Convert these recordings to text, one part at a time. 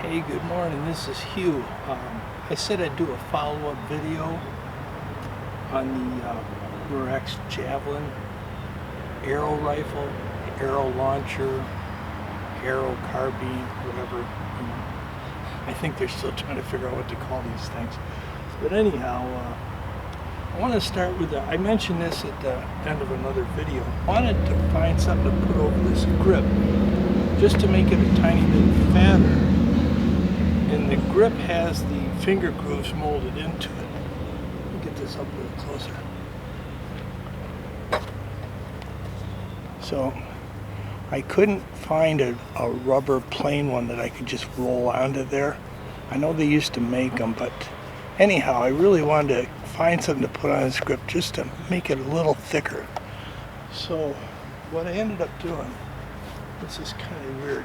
Hey, good morning. This is Hugh. I said I'd do a follow-up video on the Umarex Javelin arrow rifle, arrow launcher, arrow carbine, whatever. I think they're still trying to figure out what to call these things. But anyhow, I want to start with I mentioned this at the end of another video. I wanted to find something to put over this grip just to make it a tiny bit fatter. And the grip has the finger grooves molded into it. Let me get this up a little closer. So I couldn't find a rubber plain one that I could just roll onto there. I know they used to make them, but anyhow, I really wanted to find something to put on this grip just to make it a little thicker. So what I ended up doing, this is kind of weird.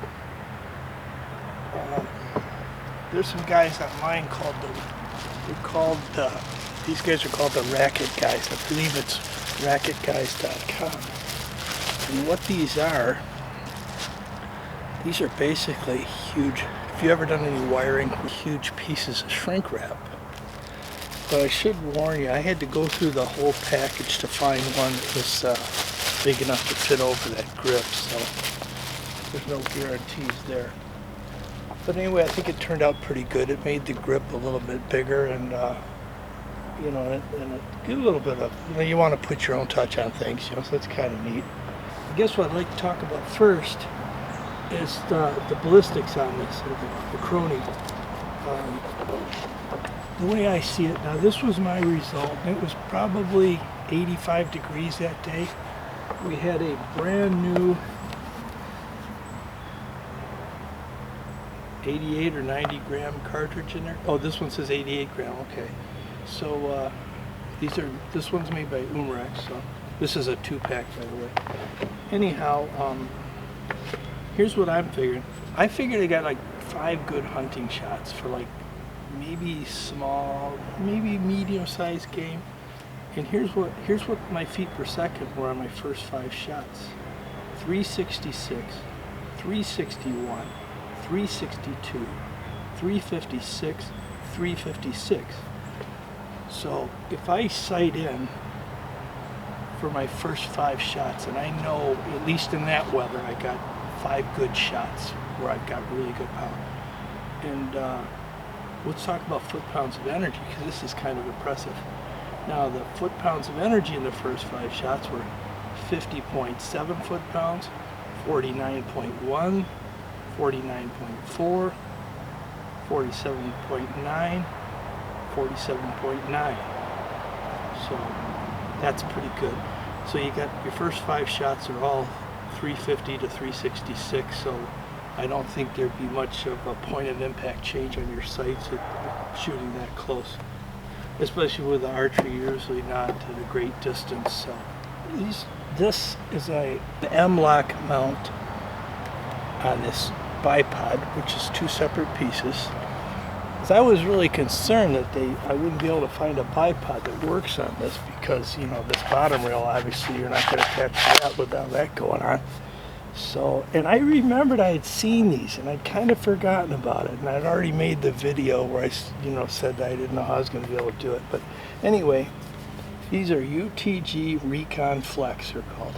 There's some guys online these guys are called the Racket Guys. I believe it's racketguys.com. And what these are basically huge, if you ever done any wiring, huge pieces of shrink wrap. But I should warn you, I had to go through the whole package to find one that was big enough to fit over that grip, so there's no guarantees there. But anyway, I think it turned out pretty good. It made the grip a little bit bigger, and and it get a little bit of, you want to put your own touch on things, so that's kind of neat. I guess what I'd like to talk about first is the ballistics on this, or the crony. The way I see it now, this was my result. It was probably 85 degrees that day. We had a brand new 88 or 90 gram cartridge in there. Oh, this one says 88 gram, okay. So this one's made by Umarex, so this is a 2-pack, by the way. Anyhow, here's what I'm figuring. I figured I got like 5 good hunting shots for like maybe small, maybe medium-sized game. And here's what my feet per second were on my first 5 shots. 366, 361, 362, 356, 356. So if I sight in for my first 5 shots, and I know at least in that weather I got 5 good shots where I've got really good power. And let's talk about foot-pounds of energy, because this is kind of impressive. Now the foot-pounds of energy in the first 5 shots were 50.7 foot-pounds, 49.1, 49.4, 47.9, 47.9. So that's pretty good. So you got your first 5 shots are all 350 to 366, so I don't think there'd be much of a point of impact change on your sights at shooting that close. Especially with the archery, usually not at a great distance. So this is an M-lock mount on this BiPod, which is 2 separate pieces. Because I was really concerned that I wouldn't be able to find a BiPod that works on this, because this bottom rail, obviously you're not going to attach that without that going on. So, and I remembered I had seen these and I'd kind of forgotten about it, and I'd already made the video where I said that I didn't know how I was going to be able to do it. But anyway, these are UTG Recon Flex, they're called.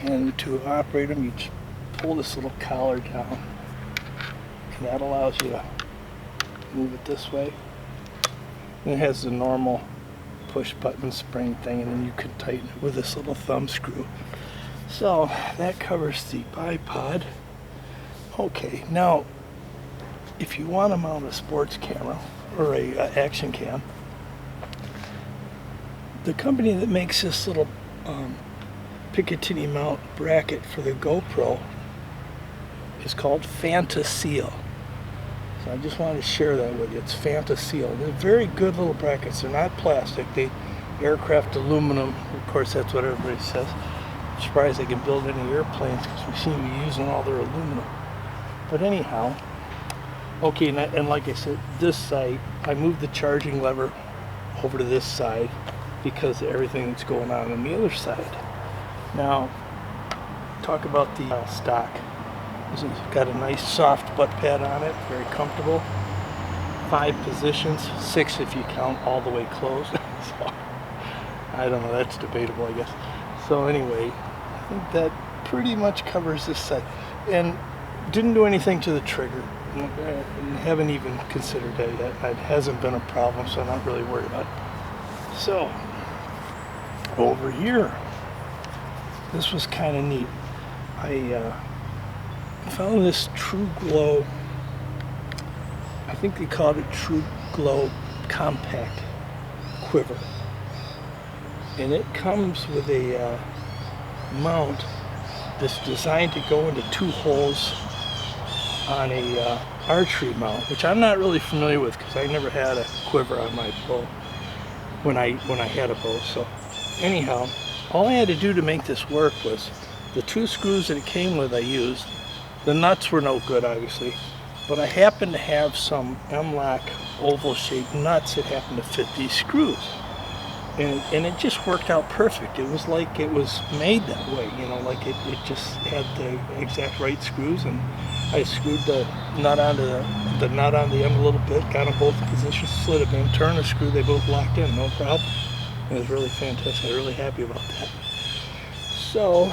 And to operate them, you just pull this little collar down, and that allows you to move it this way. And it has the normal push button spring thing, and then you can tighten it with this little thumb screw. So that covers the BiPod. Okay, now if you want to mount a sports camera or a action cam, the company that makes this little Picatinny mount bracket for the GoPro is called Fantaseal. So I just wanted to share that with you. It's Fantaseal. They're very good little brackets. They're not plastic. They aircraft aluminum. Of course, that's what everybody says. I'm surprised they can build any airplanes, because we seem to be using all their aluminum. But anyhow, okay, and like I said, this side, I moved the charging lever over to this side because of everything that's going on the other side. Now, talk about the stock. It's got a nice soft butt pad on it, very comfortable. 5 positions, 6 if you count all the way closed. So, I don't know, that's debatable, I guess. So anyway, I think that pretty much covers this set. And didn't do anything to the trigger. Haven't even considered that yet. It hasn't been a problem, so I'm not really worried about it. So, over here, this was kind of neat. I found this True Glow, I think they called it True Glow Compact Quiver. And it comes with a mount that's designed to go into 2 holes on a archery mount, which I'm not really familiar with because I never had a quiver on my bow when I had a bow. So anyhow, all I had to do to make this work was the 2 screws that it came with I used. The nuts were no good, obviously, but I happened to have some M-lock oval shaped nuts that happened to fit these screws. And it just worked out perfect. It was like it was made that way, you know, like it just had the exact right screws, and I screwed the nut onto the nut on the end a little bit, got them both in position, slid them in, turned the screw, they both locked in, no problem. It was really fantastic. I'm really happy about that. So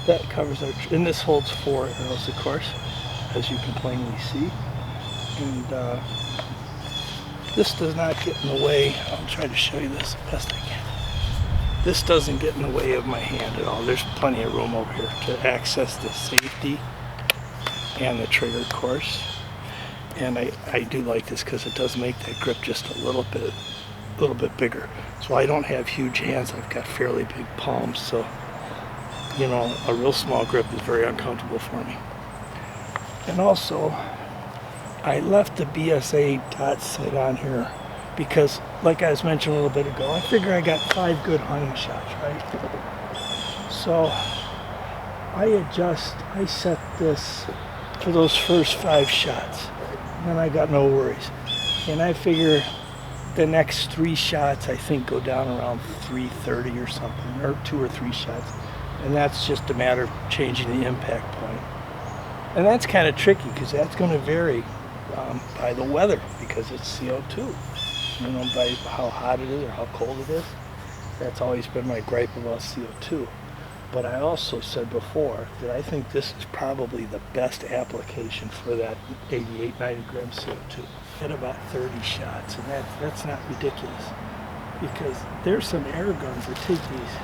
that covers our, and this holds 4 arrows, of course, as you can plainly see. And this does not get in the way. I'll try to show you this the best I can. This doesn't get in the way of my hand at all. There's plenty of room over here to access the safety and the trigger, of course. And I do like this because it does make that grip just a little bit bigger. So I don't have huge hands. I've got fairly big palms, so you know, a real small grip is very uncomfortable for me. And also, I left the BSA dot set on here because, like I was mentioning a little bit ago, I figure I got 5 good hunting shots, right? So I set this for those first 5 shots, and then I got no worries. And I figure the next 3 shots, I think, go down around 330 or something, or 2 or 3 shots. And that's just a matter of changing the impact point. And that's kind of tricky because that's going to vary by the weather, because it's CO2, you know, by how hot it is or how cold it is. That's always been my gripe about CO2. But I also said before that I think this is probably the best application for that 88, 90 gram CO2 at about 30 shots, and that's not ridiculous, because there's some air guns that take these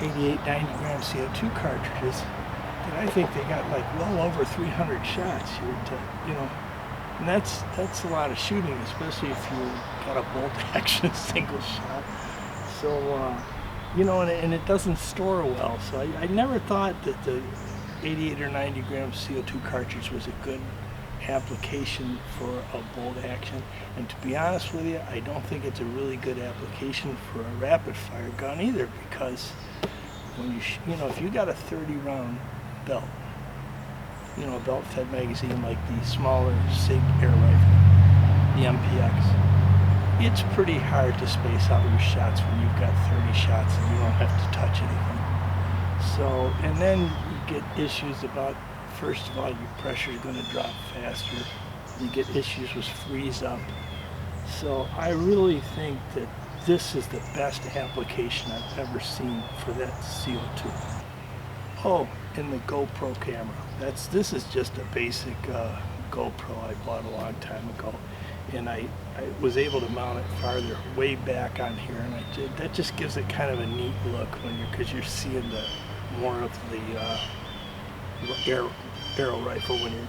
88, 90 gram CO2 cartridges, and I think they got like well over 300 shots here to, you know, and that's a lot of shooting, especially if you got a bolt action single shot. So, you know, and it doesn't store well. So I never thought that the 88 or 90 gram CO2 cartridge was a good application for a bolt action. And to be honest with you, I don't think it's a really good application for a rapid fire gun either, because when you know, if you got a 30 round belt, you know, a belt fed magazine like the smaller SIG air rifle, the MPX, it's pretty hard to space out your shots when you've got 30 shots and you don't have to touch anything. So, and then you get issues about, first of all, your pressure is going to drop faster. You get issues with freeze up. So I really think that this is the best application I've ever seen for that CO2. Oh, and the GoPro camera. This is just a basic GoPro I bought a long time ago, and I was able to mount it farther, way back on here, and that just gives it kind of a neat look because you're seeing the more of the arrow rifle when you're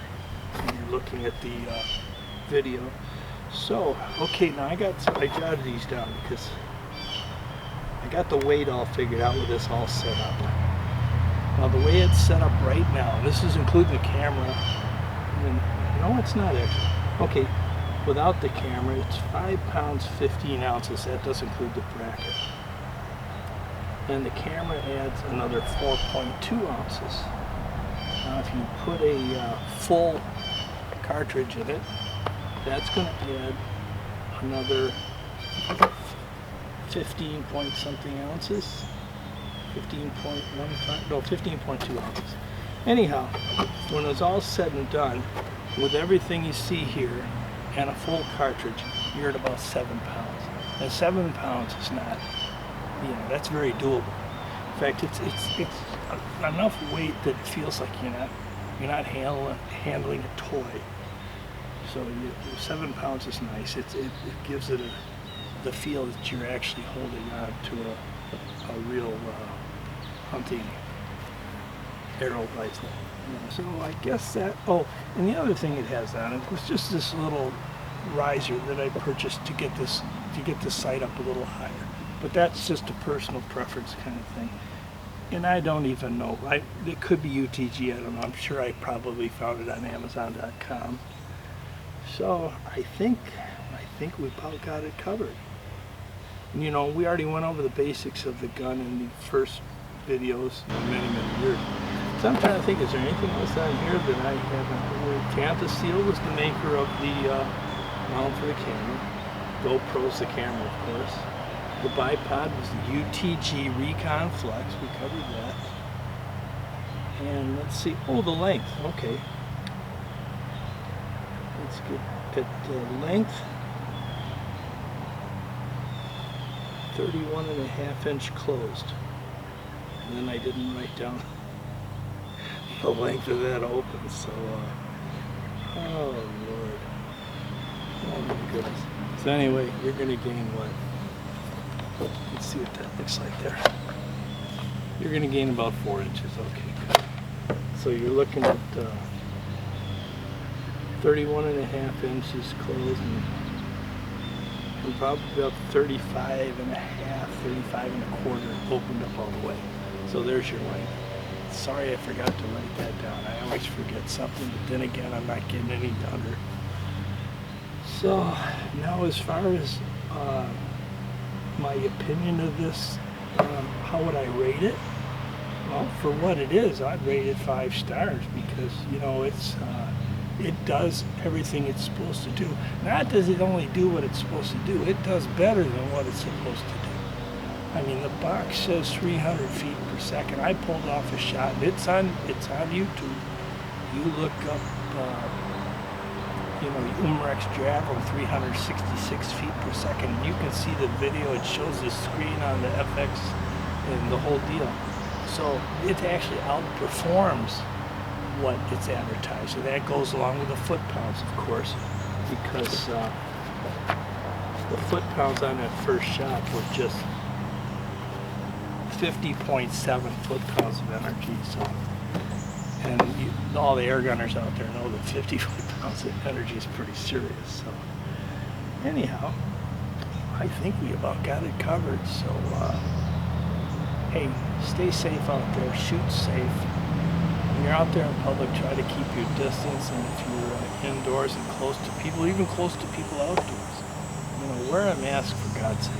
looking at the video. So, okay, now I jotted these down because I got the weight all figured out with this all set up. Now the way it's set up right now, this is including the camera, and no, it's not actually. Okay, without the camera, it's 5 pounds 15 ounces. That does include the bracket. And the camera adds another 4.2 ounces. Now if you put a full cartridge in it, that's going to add another 15 point something ounces. 15.2 ounces. Anyhow, when it's all said and done, with everything you see here and a full cartridge, you're at about 7 pounds. And 7 pounds is not, that's very doable. In fact, it's enough weight that it feels like you're not handling a toy. So 7 pounds is nice. It gives it the feel that you're actually holding on to a real hunting arrow rifle. So I guess that. Oh, and the other thing it has on it was just this little riser that I purchased to get this sight up a little higher. But that's just a personal preference kind of thing. And I don't even know. It could be UTG. I don't know. I'm sure I probably found it on Amazon.com. So I think we about got it covered. We already went over the basics of the gun in the first videos many years. So I'm trying to think, is there anything else on here that I haven't? Canta Steel was the maker of the mount for the camera. GoPro's the camera, of course. The BiPod was the UTG Recon Flex. We covered that. And let's see. Oh, the length. Okay. Let's get at the length. 31.5-inch closed. And then I didn't write down the length of that open. So, oh Lord. Oh my goodness. So anyway, you're going to gain what? Let's see what that looks like there. You're going to gain about 4 inches. Okay, good. So you're looking at 31.5 inches closed and probably about 35 and a half, 35 and a quarter opened up all the way. So there's your length. Sorry I forgot to write that down. I always forget something, but then again, I'm not getting any younger. So now as far as my opinion of this, how would I rate it? Well, for what it is, I'd rate it 5 stars because, it does everything it's supposed to do. Not does it only do what it's supposed to do, it does better than what it's supposed to do. I mean, the box says 300 feet per second. I pulled off a shot, and it's on YouTube. You look up, Umarex Javelin 366 feet per second, and you can see the video. It shows the screen on the FX and the whole deal. So it actually outperforms what it's advertised. And that goes along with the foot pounds, of course, because the foot pounds on that first shot were just 50.7 foot-pounds of energy. So, and all the air gunners out there know that 50 foot-pounds of energy is pretty serious. So, anyhow, I think we about got it covered. So, hey, stay safe out there. Shoot safe. When you're out there in public, try to keep your distance. And if you're indoors and close to people, even close to people outdoors, wear a mask for God's sake.